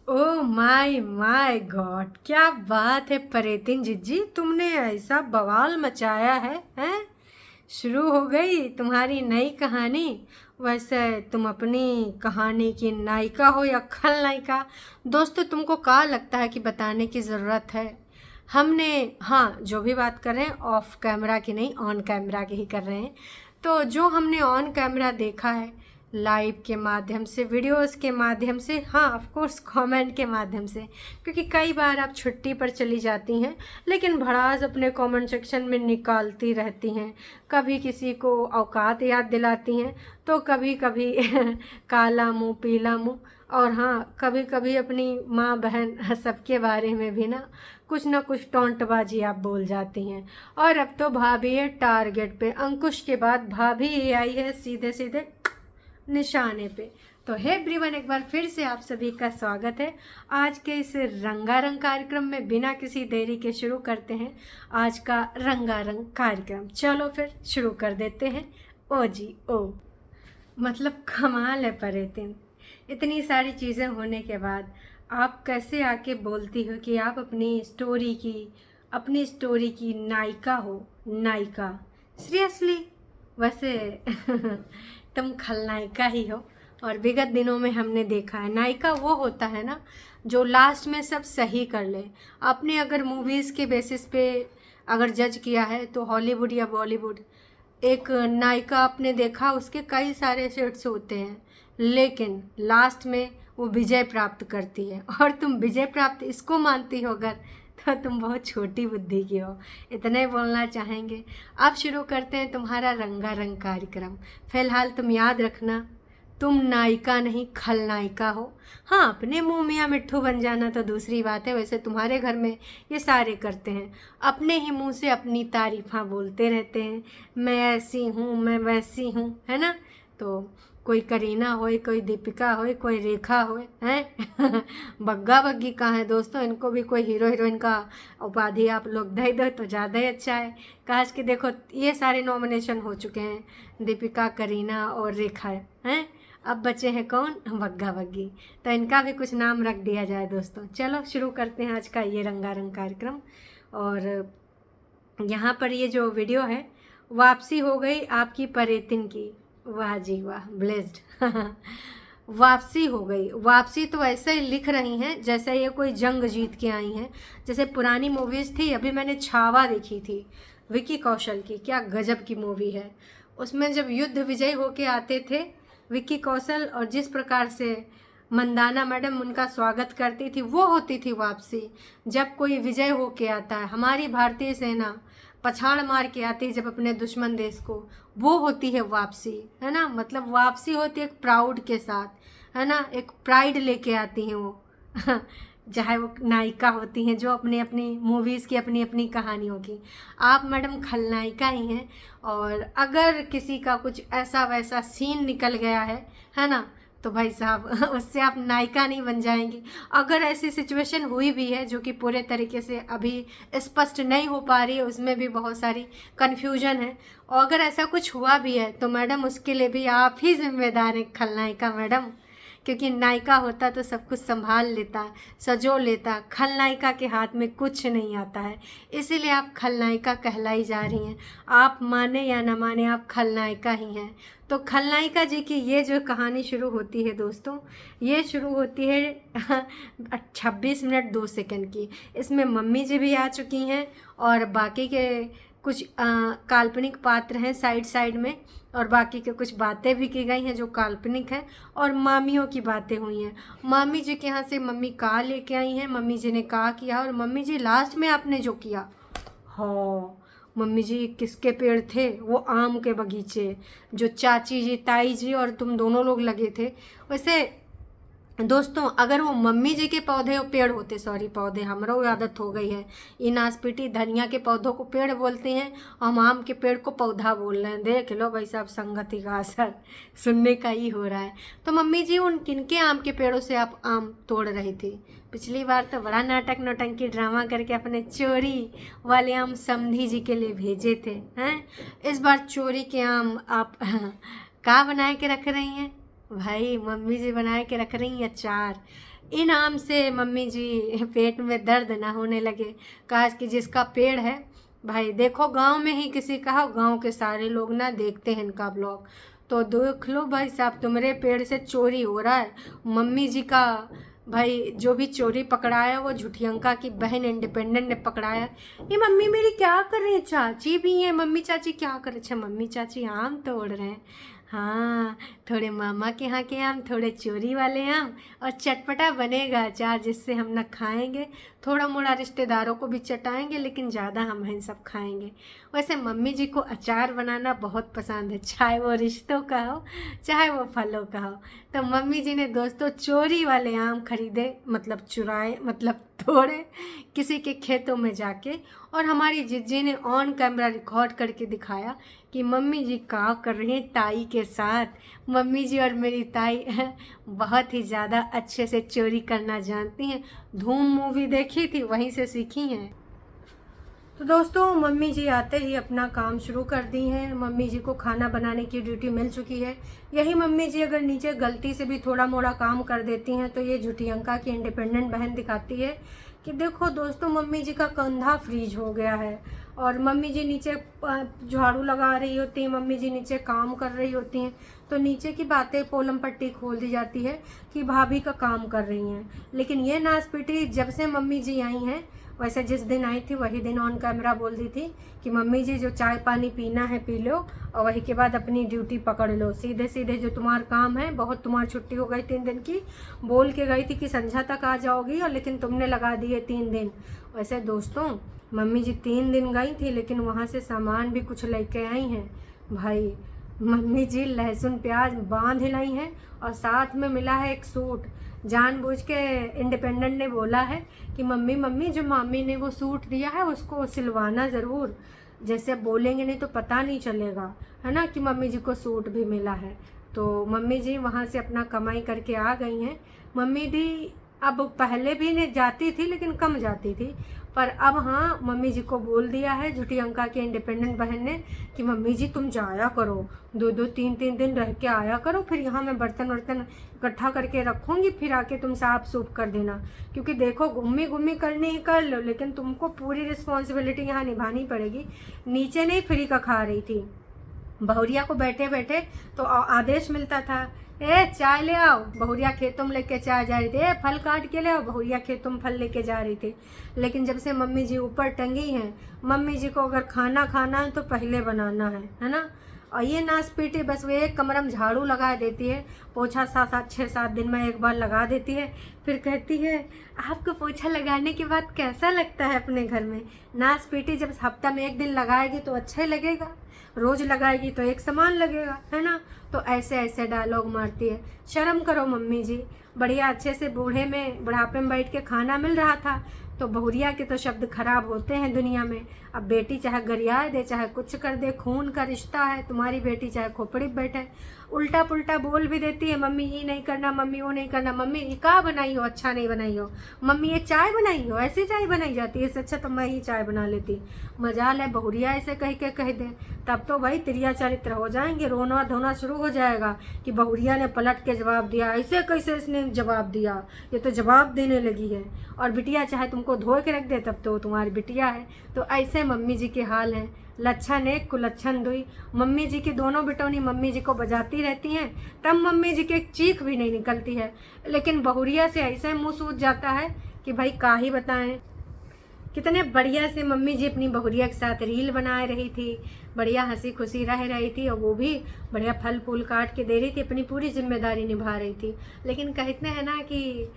Oh my my God, क्या बात है परेतिन जिज्जी, तुमने ऐसा बवाल मचाया है। शुरू हो गई तुम्हारी नई कहानी। वैसे तुम अपनी कहानी की नायिका हो या खलनायिका? दोस्तों, तुमको क्या लगता है कि बताने की ज़रूरत है? हमने, हाँ, जो भी बात कर रहे हैं ऑफ कैमरा की नहीं, ऑन कैमरा की ही कर रहे हैं। तो जो हमने ऑन कैमरा देखा है, लाइव के माध्यम से, वीडियोस के माध्यम से, हाँ ऑफ कोर्स कमेंट के माध्यम से, क्योंकि कई बार आप छुट्टी पर चली जाती हैं लेकिन भड़ास अपने कमेंट सेक्शन में निकालती रहती हैं। कभी किसी को औकात याद दिलाती हैं तो कभी कभी काला मुंह पीला मुंह, और हाँ कभी कभी अपनी माँ बहन सबके बारे में भी ना कुछ टोंटबाजी आप बोल जाती हैं। और अब तो भाभी है टारगेट पे, अंकुश के बाद भाभी ही आई है सीधे सीधे निशाने पे। तो हे एवरीवन, एक बार फिर से आप सभी का स्वागत है आज के इस रंगारंग कार्यक्रम में। बिना किसी देरी के शुरू करते हैं आज का रंगारंग कार्यक्रम। चलो फिर शुरू कर देते हैं। ओ जी ओ, मतलब कमाल है परेतिन, इतनी सारी चीज़ें होने के बाद आप कैसे आके बोलती हो कि आप अपनी स्टोरी की नायिका हो? नायिका? सीरियसली? वैसे तुम खलनायिका ही हो। और विगत दिनों में हमने देखा है नायिका वो होता है ना जो लास्ट में सब सही कर ले। आपने अगर मूवीज़ के बेसिस पे अगर जज किया है तो हॉलीवुड या बॉलीवुड, एक नायिका आपने देखा उसके कई सारे सेट्स होते हैं लेकिन लास्ट में वो विजय प्राप्त करती है, और तुम विजय प्राप्त इसको मानती हो अगर, तो तुम बहुत छोटी बुद्धि की हो। इतना ही बोलना चाहेंगे। अब शुरू करते हैं तुम्हारा रंगारंग कार्यक्रम। फिलहाल तुम याद रखना, तुम नायिका नहीं खलनायिका हो। हाँ, अपने मुंह मियाँ मिट्ठू बन जाना तो दूसरी बात है, वैसे तुम्हारे घर में ये सारे करते हैं, अपने ही मुंह से अपनी तारीफां बोलते रहते हैं, मैं ऐसी हूँ मैं वैसी हूँ, है ना। तो कोई करीना होए, कोई दीपिका होए, कोई रेखा होए, हैं बग्गा बग्गी कहाँ है दोस्तों? इनको भी कोई हीरो हीरोइन का उपाधि आप लोग दे दो तो ज़्यादा ही अच्छा है। काश कि देखो ये सारे नॉमिनेशन हो चुके हैं, दीपिका, करीना और रेखा हैं, अब बचे हैं कौन? बग्गा बग्गी। तो इनका भी कुछ नाम रख दिया जाए दोस्तों। चलो शुरू करते हैं आज का ये रंगारंग कार्यक्रम। और यहाँ पर ये जो वीडियो है, वापसी हो गई आपकी परेतिन की। वाह जी वाह, ब्लेस्ड वापसी हो गई। वापसी तो ऐसे ही लिख रही हैं जैसे ये कोई जंग जीत के आई हैं, जैसे पुरानी मूवीज़ थी। अभी मैंने छावा देखी थी विकी कौशल की, क्या गजब की मूवी है। उसमें जब युद्ध विजय होके आते थे विक्की कौशल, और जिस प्रकार से मंदाना मैडम उनका स्वागत करती थी, वो होती थी वापसी। जब कोई विजय होके आता है, हमारी भारतीय सेना पछाड़ मार के आती है जब अपने दुश्मन देश को, वो होती है वापसी, है ना। मतलब वापसी होती है एक प्राउड के साथ, है ना, एक प्राइड लेके आती हैं वो चाहे वो नायिका होती हैं जो अपनी अपनी मूवीज़ की अपनी अपनी कहानियों की। आप मैडम खलनायिका ही हैं, और अगर किसी का कुछ ऐसा वैसा सीन निकल गया है ना, तो भाई साहब उससे आप नायिका नहीं बन जाएंगी। अगर ऐसी सिचुएशन हुई भी है जो कि पूरे तरीके से अभी स्पष्ट नहीं हो पा रही है, उसमें भी बहुत सारी कन्फ्यूजन है, और अगर ऐसा कुछ हुआ भी है तो मैडम उसके लिए भी आप ही जिम्मेदार हैं खलनायिका मैडम, क्योंकि नायिका होता तो सब कुछ संभाल लेता, सजो लेता। खलनायिका के हाथ में कुछ नहीं आता है, इसीलिए आप खलनायिका कहलाई जा रही हैं। आप माने या ना माने, आप खलनायिका ही हैं। तो खलनायिका जी की ये जो कहानी शुरू होती है दोस्तों, ये शुरू होती है 26 मिनट 2 सेकंड की। इसमें मम्मी जी भी आ चुकी हैं और बाकी के कुछ काल्पनिक पात्र हैं साइड साइड में, और बाकी के कुछ बातें भी की गई हैं जो काल्पनिक हैं, और मामियों की बातें हुई हैं। मामी जी के यहाँ से मम्मी का लेके आई हैं, मम्मी जी ने का किया, और मम्मी जी लास्ट में आपने जो किया, हाँ मम्मी जी किसके पेड़ थे? वो आम के बगीचे, जो चाची जी ताई जी और तुम दोनों लोग लगे थे। वैसे दोस्तों, अगर वो मम्मी जी के पौधे पेड़ होते, सॉरी पौधे, हमरो आदत हो गई है, ये नासपीटी धनिया के पौधों को पेड़ बोलते हैं, हम आम के पेड़ को पौधा बोल रहे हैं। देख लो भाई साहब, संगति का असर सुनने का ही हो रहा है। तो मम्मी जी उन किनके आम के पेड़ों से आप आम तोड़ रही थी? पिछली बार तो बड़ा नाटक नौटंकी ड्रामा करके अपने चोरी वाले आम समधी जी के लिए भेजे थे, हैं? इस बार चोरी के आम आप का बनाए के रख रही हैं? भाई मम्मी जी बनाए के रख रही हैं अचार। इन आम से मम्मी जी पेट में दर्द ना होने लगे। काश कि जिसका पेड़ है भाई, देखो गांव में ही किसी का हो, गांव के सारे लोग ना देखते हैं इनका ब्लॉग, तो देख लो भाई साहब तुम्हारे पेड़ से चोरी हो रहा है। मम्मी जी का भाई जो भी चोरी पकड़ाया वो झुठियंका की बहन इंडिपेंडेंट ने पकड़ाया। ये मम्मी मेरी क्या कर रही है, चाची भी है, मम्मी चाची क्या कर रहे? अच्छा मम्मी चाची आम तोड़ रहे हैं। हाँ, थोड़े मामा के यहाँ के आम, थोड़े चोरी वाले आम, और चटपटा बनेगा अचार जिससे हम ना खाएंगे, थोड़ा मोड़ा रिश्तेदारों को भी चटाएंगे, लेकिन ज़्यादा हम हैं सब खाएंगे। वैसे मम्मी जी को अचार बनाना बहुत पसंद है, चाहे वो रिश्तों का हो चाहे वो फलों का हो। तो मम्मी जी ने दोस्तों चोरी वाले आम खरीदे, मतलब चुराए, मतलब तोड़े किसी के खेतों में जाके, और हमारी जिज्जी ने ऑन कैमरा रिकॉर्ड करके दिखाया कि मम्मी जी क्या कर रही हैं ताई के साथ। मम्मी जी और मेरी ताई बहुत ही ज़्यादा अच्छे से चोरी करना जानती हैं। धूम मूवी देखी थी, वहीं से सीखी हैं। तो दोस्तों मम्मी जी आते ही अपना काम शुरू कर दी हैं। मम्मी जी को खाना बनाने की ड्यूटी मिल चुकी है। यही मम्मी जी अगर नीचे गलती से भी थोड़ा मोड़ा काम कर देती हैं तो ये झुठियंका की इंडिपेंडेंट बहन दिखाती है कि देखो दोस्तों मम्मी जी का कंधा फ्रीज हो गया है, और मम्मी जी नीचे झाड़ू लगा रही होती हैं, मम्मी जी नीचे काम कर रही होती हैं, तो नीचे की बातें पोलम पट्टी खोल दी जाती है कि भाभी का काम कर रही हैं। लेकिन ये नासपीटी जब से मम्मी जी आई हैं, वैसे जिस दिन आई थी वही दिन ऑन कैमरा बोल दी थी कि मम्मी जी जो चाय पानी पीना है पी लो, और वही के बाद अपनी ड्यूटी पकड़ लो, सीधे सीधे जो तुम्हारा काम है, बहुत तुम्हारी छुट्टी हो गई 3 दिन की, बोल के गई थी कि संझा तक आ जाओगी, और लेकिन तुमने लगा दिए 3 दिन। वैसे दोस्तों मम्मी जी 3 दिन गई थी, लेकिन वहाँ से सामान भी कुछ लेके आई हैं भाई। मम्मी जी लहसुन प्याज बांध लाई हैं, और साथ में मिला है एक सूट। जानबूझ के इंडिपेंडेंट ने बोला है कि मम्मी मम्मी जो मामी ने वो सूट दिया है उसको सिलवाना ज़रूर, जैसे बोलेंगे नहीं तो पता नहीं चलेगा, है ना, कि मम्मी जी को सूट भी मिला है। तो मम्मी जी वहाँ से अपना कमाई करके आ गई हैं। मम्मी भी अब पहले भी नहीं जाती थी, लेकिन कम जाती थी, पर अब हाँ मम्मी जी को बोल दिया है झुठियंका के इंडिपेंडेंट बहन ने कि मम्मी जी तुम जाया करो, 2-2 3-3 दिन रह के आया करो, फिर यहाँ मैं बर्तन वर्तन इकट्ठा करके रखूँगी, फिर आके तुम साफ सूफ कर देना, क्योंकि देखो घूमी घूमी करनी ही कर लो, लेकिन तुमको पूरी रिस्पॉन्सिबिलिटी यहाँ निभानी पड़ेगी। नीचे नहीं फ्री का खा रही थी, बहुरिया को बैठे बैठे तो आदेश मिलता था, ए चाय ले आओ, बहुरिया खेतों में लेके चाय जा रही थी, ए फल काट के ले आओ, बहुरिया खेतों में फल लेके जा रही थी। लेकिन जब से मम्मी जी ऊपर टंगी हैं, मम्मी जी को अगर खाना खाना है तो पहले बनाना है ना। और ये नासपीटी बस वो एक कमरा में झाड़ू लगा देती है, पोछा 6-7 दिन में एक बार लगा देती है, फिर कहती है आपको पोछा लगाने के बाद कैसा लगता है अपने घर में। नासपीटी जब हफ्ता में 1 दिन लगाएगी तो अच्छा ही लगेगा, रोज़ लगाएगी तो एक समान लगेगा, है ना। तो ऐसे ऐसे डायलॉग मारती है। शर्म करो मम्मी जी, बढ़िया अच्छे से बुढ़ापे में बैठ के खाना मिल रहा था, तो बहुरिया के तो शब्द खराब होते हैं दुनिया में। अब बेटी चाहे गरियाए दे चाहे कुछ कर दे, खून का रिश्ता है, तुम्हारी बेटी चाहे खोपड़ी बैठे, उल्टा पुल्टा बोल भी देती है, मम्मी ये नहीं करना, मम्मी वो नहीं करना, मम्मी ये क्या बनाई हो, अच्छा नहीं बनाई हो, मम्मी ये चाय बनाई हो, ऐसी चाय बनाई जाती है, इससे अच्छा तो मैं ही चाय बना लेती। मजाल है बहुरिया ऐसे कह के कह दे, तब तो भाई तिरिया चरित्र हो जाएंगे, रोना धोना शुरू हो जाएगा कि बहुरिया ने पलट के जवाब दिया, ऐसे कैसे इसने जवाब दिया, ये तो जवाब देने लगी है। और बिटिया चाहे तुमको धो के रख दे तब तो तुम्हारी बिटिया है। तो ऐसे मम्मी जी के हाल हैं, लच्छन एक कुलच्छन दुई। मम्मी जी की दोनों बेटौनी मम्मी जी को बजाती रहती हैं, तब मम्मी जी की एक चीख भी नहीं निकलती है, लेकिन बहुरिया से ऐसे मुँह सूज जाता है कि भाई का ही बताएं। कितने बढ़िया से मम्मी जी अपनी बहुरिया के साथ रील बना रही थी, बढ़िया हंसी खुशी रह रही थी, और वो भी बढ़िया फल फूल काट के दे रही थी, अपनी पूरी जिम्मेदारी निभा रही थी। लेकिन कहते हैं ना कि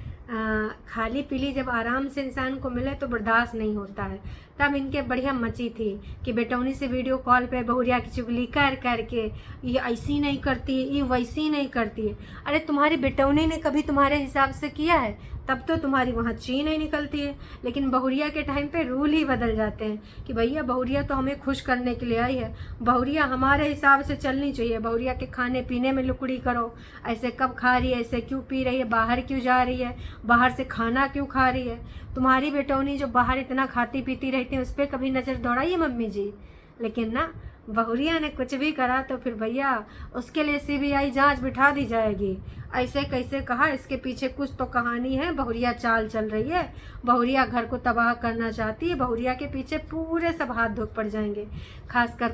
खाली पीली जब आराम से इंसान को मिले तो बर्दाश्त नहीं होता है। तब इनके बढ़िया मची थी कि बेटौनी से वीडियो कॉल पे बहुरिया की चुगली कर करके, ये ऐसी नहीं करती है, ये वैसी नहीं करती है। अरे तुम्हारी बेटौनी ने कभी तुम्हारे हिसाब से किया है, तब तो तुम्हारी वहाँ ची नहीं निकलती है। लेकिन बहुरिया के टाइम पे रूल ही बदल जाते हैं कि भैया बहुरिया तो हमें खुश करने के लिए आई है, बहुरिया हमारे हिसाब से चलनी चाहिए, बहुरिया के खाने पीने में लुकड़ी करो, ऐसे कब खा रही है, ऐसे क्यों पी रही है, बाहर क्यों जा रही है, बाहर से खाना क्यों खा रही है। तुम्हारी बेटौनी जो बाहर इतना खाती पीती रहती है उस पर कभी नज़र दौड़ाइए मम्मी जी। लेकिन ना बहुरिया ने कुछ भी करा तो फिर भैया उसके लिए सीबीआई जांच बिठा दी जाएगी। ऐसे कैसे कहा, इसके पीछे कुछ तो कहानी है। बहुरिया चाल चल रही है, बहुरिया घर को तबाह करना चाहती है। बहुरिया के पीछे पूरे सब हाथ धो पड़ जाएंगे, खासकर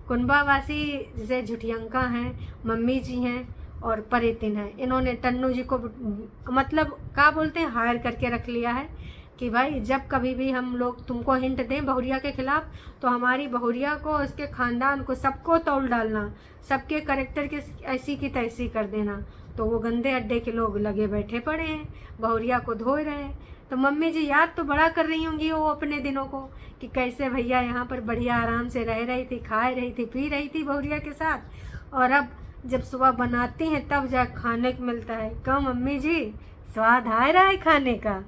कुनबावासी जैसे झुठियंका हैं, मम्मी जी हैं और परेतिन हैं। इन्होंने टन्नू जी को मतलब क्या बोलते हैं, हायर करके रख लिया है कि भाई जब कभी भी हम लोग तुमको हिंट दें बहुरिया के खिलाफ, तो हमारी बहुरिया को, उसके ख़ानदान को, सबको तौल डालना, सबके करेक्टर के ऐसी की तैसी कर देना। तो वो गंदे अड्डे के लोग लगे बैठे पड़े हैं, बहुरिया को धो रहे हैं। तो मम्मी जी याद तो बड़ा कर रही होंगी वो अपने दिनों को कि कैसे भैया यहाँ पर बढ़िया आराम से रह रही थी, खा रही थी, पी रही थी बहुरिया के साथ, और अब जब सुबह बनाती हैं तब जा खाने को मिलता है। क्यों मम्मी जी, स्वाद आ रहा है खाने का?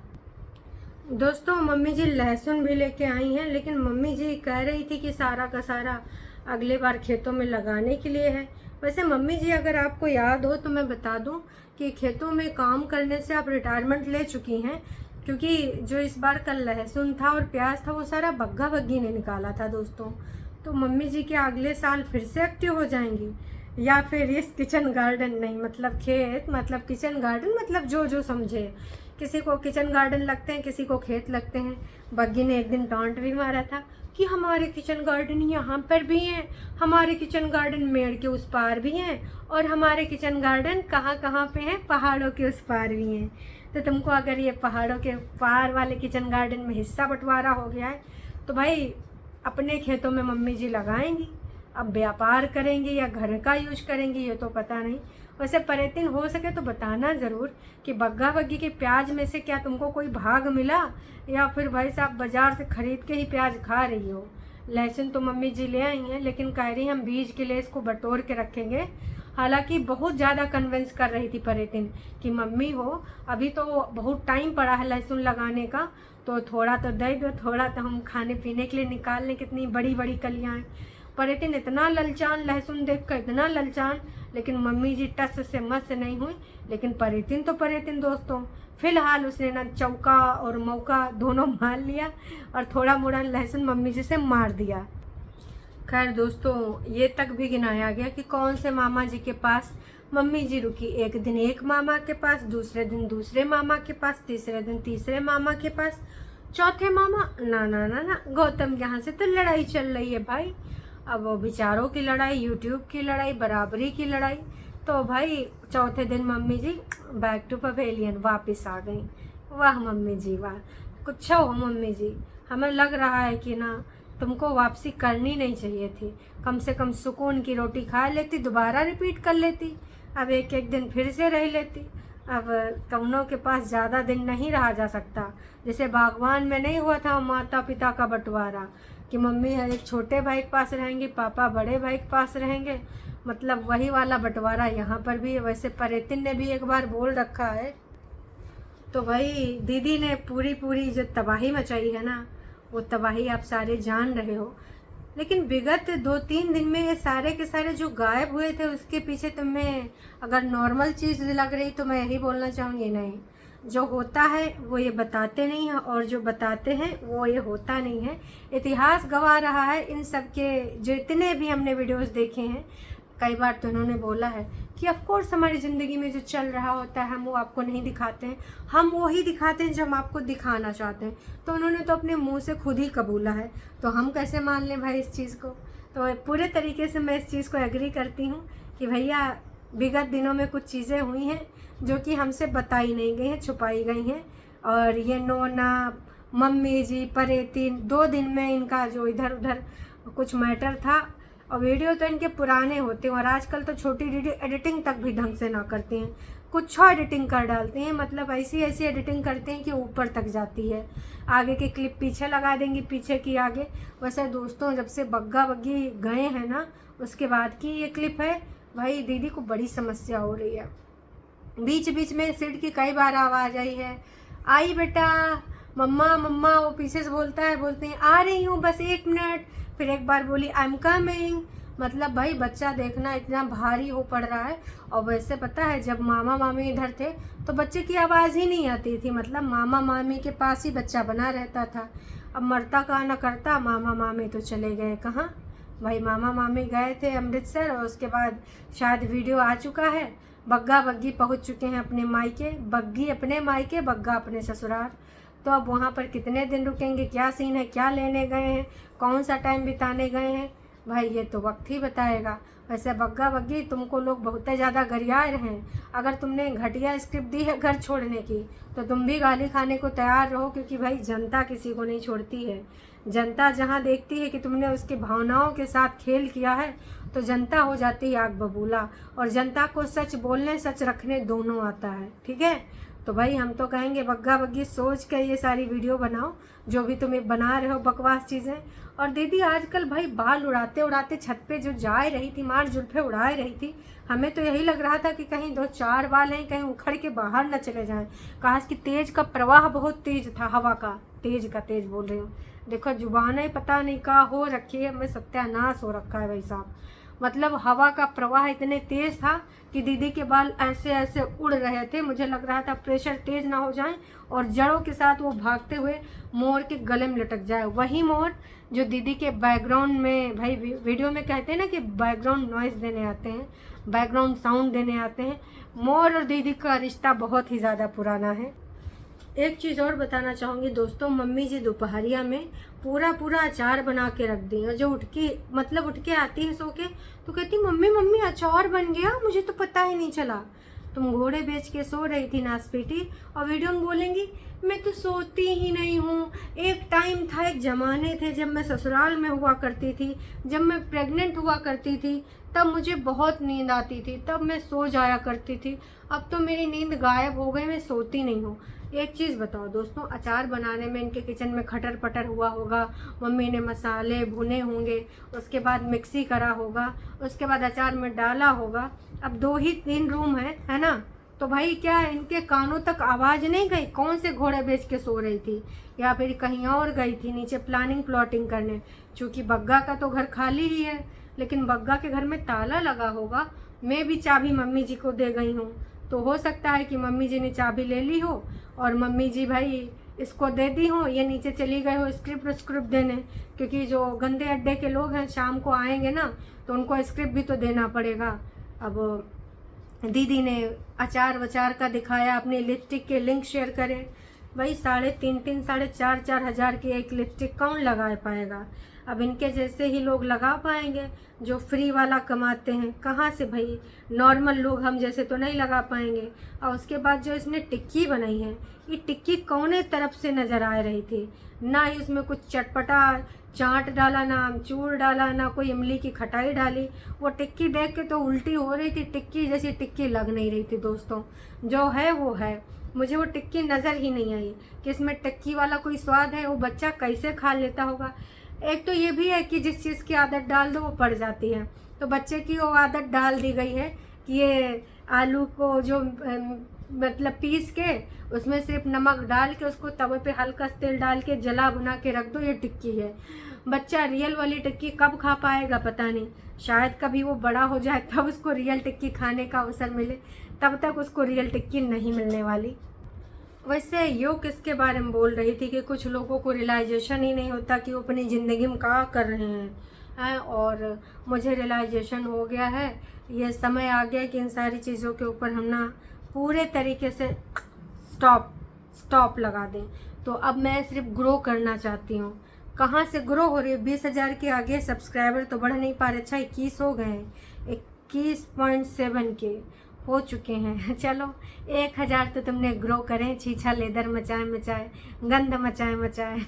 दोस्तों मम्मी जी लहसुन भी लेके आई हैं, लेकिन मम्मी जी कह रही थी कि सारा का सारा अगले बार खेतों में लगाने के लिए है। वैसे मम्मी जी अगर आपको याद हो तो मैं बता दूं कि खेतों में काम करने से आप रिटायरमेंट ले चुकी हैं, क्योंकि जो इस बार का लहसुन था और प्याज था वो सारा बग्गा बग्गी ने निकाला था दोस्तों। तो मम्मी जी क्या अगले साल फिर से एक्टिव हो जाएंगी, या फिर इस किचन गार्डन, नहीं मतलब खेत मतलब किचन गार्डन, मतलब जो जो समझे, किसी को किचन गार्डन लगते हैं, किसी को खेत लगते हैं। बग्गी ने एक दिन टॉन्ट भी मारा था कि हमारे किचन गार्डन यहाँ पर भी हैं, हमारे किचन गार्डन मेड़ के उस पार भी हैं, और हमारे किचन गार्डन कहाँ कहाँ पे हैं, पहाड़ों के उस पार भी हैं। तो तुमको अगर ये पहाड़ों के पार वाले किचन गार्डन में हिस्सा बंटवारा हो गया है तो भाई अपने खेतों में मम्मी जी लगाएंगी। अब व्यापार करेंगी या घर का यूज करेंगी ये तो पता नहीं। वैसे परेतिन हो सके तो बताना ज़रूर कि बग्गा बग्गी के प्याज में से क्या तुमको कोई भाग मिला, या फिर भाई साहब बाज़ार से ख़रीद के ही प्याज खा रही हो। लहसुन तो मम्मी जी ले आई हैं, लेकिन कह रही हम बीज के लिए इसको बटोर के रखेंगे। हालांकि बहुत ज़्यादा कन्विंस कर रही थी परेतिन कि मम्मी हो अभी तो बहुत टाइम पड़ा है लहसुन लगाने का, तो थोड़ा तो दे दो, थोड़ा तो हम खाने पीने के लिए निकाल लें। कितनी बड़ी बड़ी कलियाँ हैं। परेतिन इतना ललचान, लहसुन देख कर इतना ललचान, लेकिन मम्मी जी टस से मस नहीं हुई। लेकिन परेतिन तो परेतिन दोस्तों, फिलहाल उसने ना चौका और मौका दोनों मार लिया और थोड़ा मोड़ा लहसुन मम्मी जी से मार दिया। खैर दोस्तों ये तक भी गिनाया गया कि कौन से मामा जी के पास मम्मी जी रुकी। एक दिन एक मामा के पास, दूसरे दिन दूसरे मामा के पास, तीसरे दिन तीसरे मामा के पास, चौथे मामा ना ना ना ना गौतम यहाँ से तो लड़ाई चल रही है भाई। अब वो विचारों की लड़ाई, यूट्यूब की लड़ाई, बराबरी की लड़ाई। तो भाई चौथे दिन mummy ji back to pavilion वापस आ गई। वाह मम्मी जी वाह, कुछ हो मम्मी जी, हमें लग रहा है कि ना तुमको वापसी करनी नहीं चाहिए थी। कम से कम सुकून की रोटी खा लेती, दोबारा रिपीट कर लेती। अब एक एक दिन फिर से रह लेती। अब कौनों के पास ज़्यादा दिन नहीं रहा जा सकता। जैसे बागवान में नहीं हुआ था माता पिता का बंटवारा कि मम्मी एक छोटे भाई के पास रहेंगी, पापा बड़े भाई के पास रहेंगे, मतलब वही वाला बंटवारा यहाँ पर भी है। वैसे परेतिन ने भी एक बार बोल रखा है। तो भाई दीदी ने पूरी पूरी जो तबाही मचाई है ना, वो तबाही आप सारे जान रहे हो। लेकिन विगत 2-3 दिन में ये सारे के सारे जो गायब हुए थे उसके पीछे तुम्हें अगर नॉर्मल चीज़ लग रही तो मैं यही बोलना चाहूँगी, नहीं, जो होता है वो ये बताते नहीं हैं, और जो बताते हैं वो ये होता नहीं है। इतिहास गवाह रहा है इन सब के, जो इतने भी हमने वीडियोस देखे हैं। कई बार तो उन्होंने बोला है कि ऑफ कोर्स हमारी ज़िंदगी में जो चल रहा होता है हम वो आपको नहीं दिखाते हैं, हम वो ही दिखाते हैं जो हम आपको दिखाना चाहते हैं। तो उन्होंने तो अपने मुंह से खुद ही कबूला है, तो हम कैसे मान लें भाई इस चीज़ को। तो पूरे तरीके से मैं इस चीज़ को एग्री करती हूँ कि भैया विगत दिनों में कुछ चीज़ें हुई हैं जो कि हमसे बताई नहीं गई हैं, छुपाई गई हैं। और ये नोना, मम्मी जी, परेतिन 2 दिन में इनका जो इधर उधर कुछ मैटर था, और वीडियो तो इनके पुराने होते हैं, और आजकल तो छोटी वीडियो एडिटिंग तक भी ढंग से ना करते हैं, कुछ और एडिटिंग कर डालते हैं। मतलब ऐसी ऐसी एडिटिंग करते हैं कि ऊपर तक जाती है। आगे की क्लिप पीछे लगा देंगी, पीछे की आगे। वैसे दोस्तों जब से बग्गा बग्गी गए हैं ना, उसके बाद की ये क्लिप है। भाई दीदी को बड़ी समस्या हो रही है। बीच बीच में सिड की कई बार आवाज़ आई है, आई बेटा, मम्मा मम्मा, वो पीछे से बोलते हैं आ रही हूँ बस 1 मिनट। फिर एक बार बोली आई एम कमिंग। मतलब भाई बच्चा देखना इतना भारी हो पड़ रहा है। और वैसे पता है जब मामा मामी इधर थे तो बच्चे की आवाज़ ही नहीं आती थी, मतलब मामा मामी के पास ही बच्चा बना रहता था। अब मरता कहाँ न करता, मामा मामी तो चले गए कहाँ, भाई मामा मामी गए थे अमृतसर और उसके बाद शायद वीडियो आ चुका है। बग्गा बग्गी पहुंच चुके हैं अपने मायके, बग्गी अपने मायके, बग्गा अपने ससुराल। तो अब वहाँ पर कितने दिन रुकेंगे, क्या सीन है, क्या लेने गए हैं, कौन सा टाइम बिताने गए हैं, भाई ये तो वक्त ही बताएगा। वैसे बग्गा बग्गी तुमको लोग बहुत ज़्यादा गरिया रहे हैं। अगर तुमने घटिया स्क्रिप्ट दी है घर छोड़ने की तो तुम भी गाली खाने को तैयार रहो, क्योंकि भाई जनता किसी को नहीं छोड़ती है। जनता जहाँ देखती है कि तुमने उसकी भावनाओं के साथ खेल किया है तो जनता हो जाती है आग बबूला, और जनता को सच बोलने सच रखने दोनों आता है। ठीक है, तो भाई हम तो कहेंगे बग्गा बग्गी सोच के ये सारी वीडियो बनाओ जो भी तुम्हें बना रहे हो बकवास चीज़ें। और दीदी आजकल भाई बाल उड़ाते उड़ाते छत पे जो जा रही थी, मार जुल्फे उड़ाए रही थी, हमें तो यही लग रहा था कि कहीं 2-4 बाल हैं कहीं उखड़ के बाहर न चले जाएं। काश कि तेज का प्रवाह बहुत तेज था, हवा का तेज बोल रही हूँ। देखो जुबान ही पता नहीं का हो रखी है, हमें सत्यानाश हो रखा है भाई साहब। मतलब हवा का प्रवाह इतने तेज था कि दीदी के बाल ऐसे ऐसे उड़ रहे थे, मुझे लग रहा था प्रेशर तेज ना हो जाए और जड़ों के साथ वो भागते हुए मोर के गले में लटक जाए। वही मोर जो दीदी के बैकग्राउंड में, भाई वीडियो में कहते हैं ना कि बैकग्राउंड नॉइज़ देने आते हैं, बैकग्राउंड साउंड देने आते हैं। मोर और दीदी का रिश्ता बहुत ही ज़्यादा पुराना है। एक चीज़ और बताना चाहूँगी दोस्तों, मम्मी जी दोपहरिया में पूरा अचार बना के रख दी, और जो उठ के आती है सो के तो कहती मम्मी अचार बन गया, मुझे तो पता ही नहीं चला। तुम घोड़े बेच के सो रही थी नासपीटी, और वीडियो में बोलेंगी मैं तो सोती ही नहीं हूँ। एक टाइम था, एक ज़माने थे जब मैं ससुराल में हुआ करती थी, जब मैं प्रेग्नेंट हुआ करती थी, तब मुझे बहुत नींद आती थी, तब मैं सो जाया करती थी। अब तो मेरी नींद गायब हो गई, मैं सोती नहीं हूँ। एक चीज़ बताओ दोस्तों, अचार बनाने में इनके किचन में खटर पटर हुआ होगा, मम्मी ने मसाले भुने होंगे, उसके बाद मिक्सी करा होगा, उसके बाद अचार में डाला होगा। अब 2 ही 3 रूम है ना, तो भाई क्या इनके कानों तक आवाज़ नहीं गई? कौन से घोड़े बेच के सो रही थी, या फिर कहीं और गई थी नीचे प्लानिंग प्लॉटिंग करने? चूँकि बग्गा का तो घर खाली ही है, लेकिन बग्गा के घर में ताला लगा होगा। मैं भी चाबी मम्मी जी को दे गई हूँ, तो हो सकता है कि मम्मी जी ने चाबी ले ली हो और मम्मी जी भाई इसको दे दी हो, ये नीचे चली गए हो स्क्रिप्ट देने, क्योंकि जो गंदे अड्डे के लोग हैं शाम को आएंगे ना तो उनको स्क्रिप्ट भी तो देना पड़ेगा। अब दीदी ने अचार वचार का दिखाया, अपनी लिपस्टिक के लिंक शेयर करें। भाई 3.5 4.5 हज़ार की एक लिपस्टिक कौन लगा पाएगा? अब इनके जैसे ही लोग लगा पाएंगे जो फ्री वाला कमाते हैं। कहाँ से भाई, नॉर्मल लोग हम जैसे तो नहीं लगा पाएंगे। और उसके बाद जो इसने टिक्की बनाई है, ये टिक्की कौने तरफ से नज़र आ रही थी? ना ही उसमें कुछ चटपटा चाट डाला, ना आमचूर डाला, ना कोई इमली की खटाई डाली। वो टिक्की देख के तो उल्टी हो रही थी, टिक्की जैसी टिक्की लग नहीं रही थी दोस्तों। जो है वो है, मुझे वो टिक्की नज़र ही नहीं आई कि इसमें टिक्की वाला कोई स्वाद है। वो बच्चा कैसे खा लेता होगा? एक तो ये भी है कि जिस चीज़ की आदत डाल दो वो पड़ जाती है, तो बच्चे की वो आदत डाल दी गई है कि ये आलू को जो मतलब पीस के उसमें सिर्फ नमक डाल के उसको तवे पे हल्का तेल डाल के जला भुना के रख दो, ये टिक्की है। बच्चा रियल वाली टिक्की कब खा पाएगा पता नहीं, शायद कभी वो बड़ा हो जाए तब उसको रियल टिक्की खाने का अवसर मिले, तब तक उसको रियल टिक्की नहीं मिलने वाली। वैसे योग किसके बारे में बोल रही थी कि कुछ लोगों को रियलाइजेशन ही नहीं होता कि वो अपनी ज़िंदगी में क्या कर रहे हैं, और मुझे रियलाइजेशन हो गया है। ये समय आ गया कि इन सारी चीज़ों के ऊपर हम ना पूरे तरीके से स्टॉप लगा दें। तो अब मैं सिर्फ ग्रो करना चाहती हूँ। कहाँ से ग्रो हो रही है? 20,000 के आगे सब्सक्राइबर तो बढ़ नहीं पा रहे। अच्छा 21 हो गए हैं, 21.7 के हो चुके हैं। चलो 1,000 तो तुमने ग्रो करें, छीछा लेदर मचाए गंद मचाए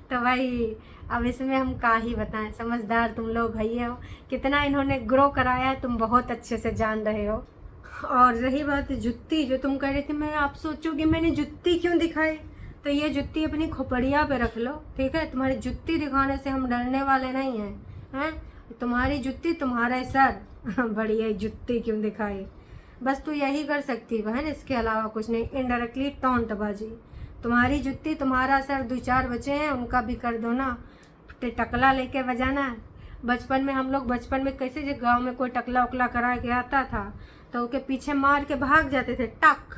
तो भाई अब इसमें हम क्या ही बताएं, समझदार तुम लोग भैया हो, कितना इन्होंने ग्रो कराया है तुम बहुत अच्छे से जान रहे हो। और रही बात जुत्ती, जो तुम कह रहे थे, मैं आप सोचोगे मैंने जुत्ती क्यों दिखाई, तो ये जुत्ती अपनी खोपड़िया पे रख लो, ठीक है? तुम्हारी जुत्ती दिखाने से हम डरने वाले नहीं हैं, तुम्हारी जुत्ती तुम्हारा सर बढ़िया जुत्ती क्यों दिखाई, बस तू यही कर सकती है बहन, इसके अलावा कुछ नहीं। इनडायरेक्टली टॉन्टबाजी, तुम्हारी जुत्ती तुम्हारा सर, 2-4 बच्चे हैं उनका भी कर दो ना, टकला लेके बजाना। बचपन में हम लोग बचपन में कैसे, जो गांव में कोई टकला उकला करा के आता था तो उसके पीछे मार के भाग जाते थे, टक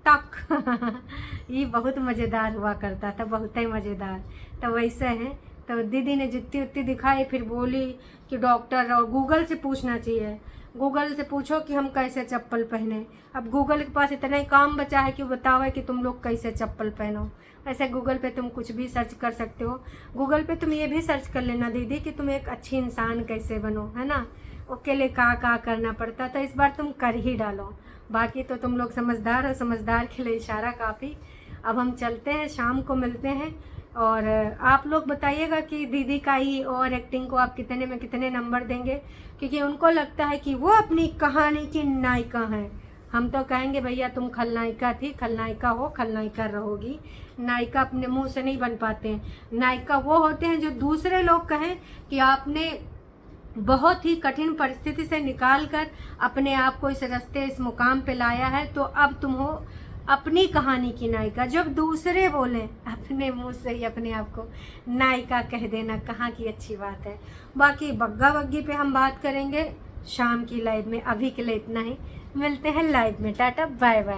टक ये बहुत मज़ेदार हुआ करता था, बहुत ही मज़ेदार। तो वैसे हैं, तो दीदी ने जुत्ती उत्ती दिखाई, फिर बोली कि डॉक्टर और गूगल से पूछना चाहिए, गूगल से पूछो कि हम कैसे चप्पल पहने। अब गूगल के पास इतना ही काम बचा है कि वो बतावे कि तुम लोग कैसे चप्पल पहनो। ऐसे गूगल पे तुम कुछ भी सर्च कर सकते हो। गूगल पे तुम ये भी सर्च कर लेना दीदी कि तुम एक अच्छी इंसान कैसे बनो, है ना, उसके लिए क्या करना पड़ता। तो इस बार तुम कर ही डालो। बाकी तो तुम लोग समझदार हो, समझदार के लिए इशारा काफ़ी। अब हम चलते हैं, शाम को मिलते हैं। और आप लोग बताइएगा कि दीदी का ही और एक्टिंग को आप कितने में कितने नंबर देंगे, क्योंकि उनको लगता है कि वो अपनी कहानी की नायिका हैं। हम तो कहेंगे भैया तुम खलनायिका थी, खलनायिका हो, खलनायिका रहोगी। नायिका अपने मुंह से नहीं बन पाते हैं। नायिका वो होते हैं जो दूसरे लोग कहें कि आपने बहुत ही कठिन परिस्थिति से निकाल कर अपने आप को इस रास्ते, इस मुकाम पे लाया है, तो अब तुम हो अपनी कहानी की नायिका। जब दूसरे बोलें अपने मुंह से ही अपने आप को नायिका कह देना कहाँ की अच्छी बात है। बाकी बग्गा बग्गी पे हम बात करेंगे शाम की लाइव में। अभी के लिए इतना ही, मिलते हैं लाइव में। Tata bye bye.